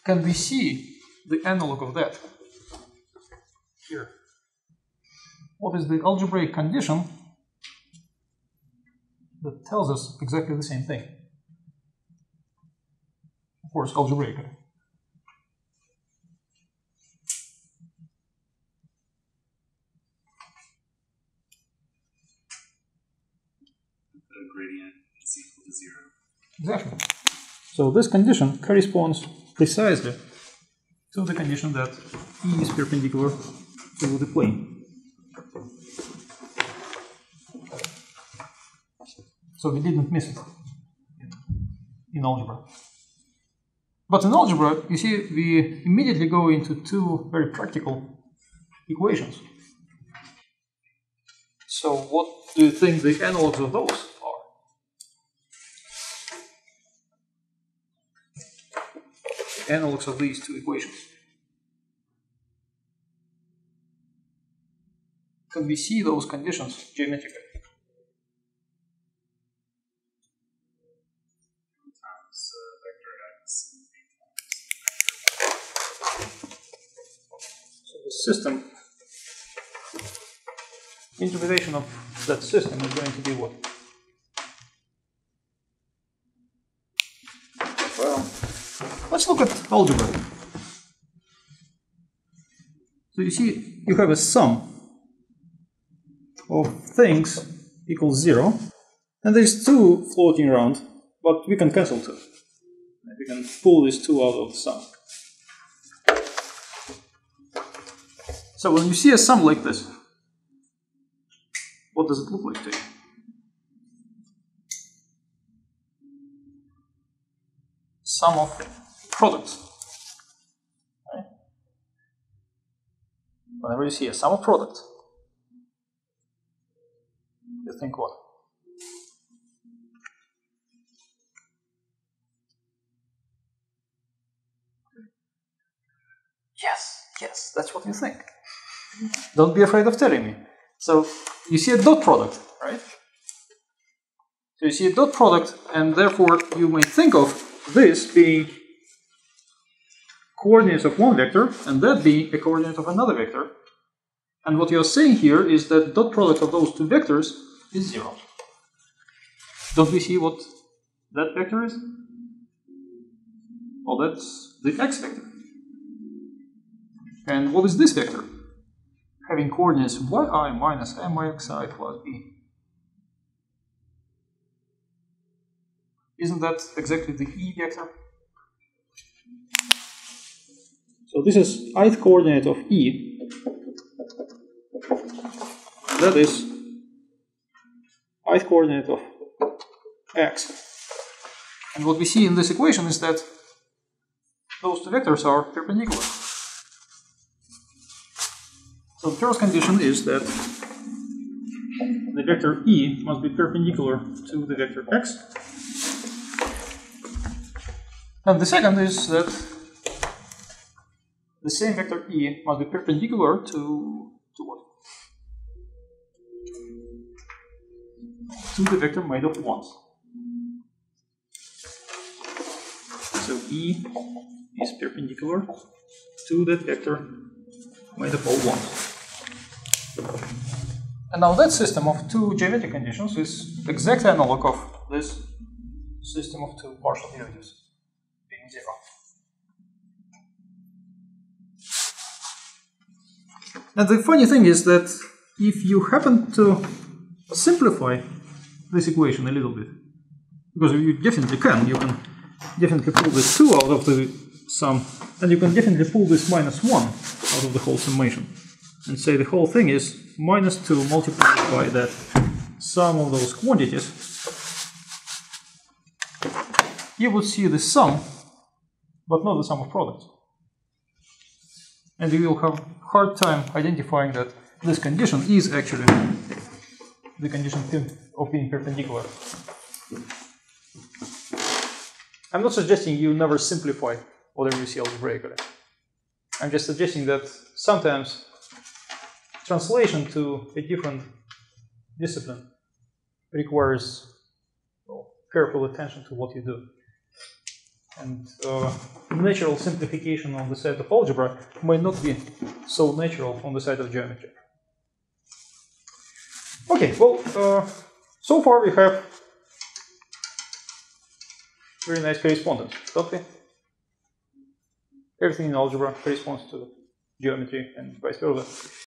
can we see the analog of that here? What is the algebraic condition that tells us exactly the same thing? Of course, algebraic. The gradient is equal to 0. Exactly. So this condition corresponds precisely to the condition that E is perpendicular to the plane. So we didn't miss it in algebra. But in algebra, you see, we immediately go into two very practical equations. So what do you think the analogs of those are? Analogs of these two equations. Can we see those conditions geometrically? So the system, interpretation of that system is going to be what? Well, let's look at algebra. So you see, you have a sum of things equals 0, and there's 2 floating around, but we can cancel 2. We can pull these 2 out of the sum. So when you see a sum like this, what does it look like to you? Sum of products. Right? Whenever you see a sum of products, you think what? Yes, that's what you think. Don't be afraid of telling me. So you see a dot product, right? So you see a dot product, and therefore you may think of this being coordinates of one vector, and that being a coordinate of another vector. And what you're saying here is that dot product of those two vectors is 0. Don't we see what that vector is? Well, that's the x vector. And what is this vector? Having coordinates yi minus mxi plus b. Isn't that exactly the E vector? So this is ith coordinate of E. That is ith coordinate of x. And what we see in this equation is that those two vectors are perpendicular. So the first condition is that the vector E must be perpendicular to the vector x. And the second is that the same vector E must be perpendicular to what? To the vector made of ones. So E is perpendicular to that vector made of all ones. And now that system of two geometric conditions is exact analog of this system of two partial derivatives being 0. And the funny thing is that if you happen to simplify this equation a little bit, because you definitely can definitely pull this 2 out of the sum, and you can definitely pull this minus 1 out of the whole summation, and say the whole thing is minus 2 multiplied by that sum of those quantities, you would see the sum, but not the sum of products. And you will have a hard time identifying that this condition is actually the condition of being perpendicular. I'm not suggesting you never simplify whatever you see algebraically. I'm just suggesting that sometimes translation to a different discipline requires careful attention to what you do. And natural simplification on the side of algebra may not be so natural on the side of geometry. Okay, well, so far we have very nice correspondence, don't we? Everything in algebra corresponds to geometry and vice versa.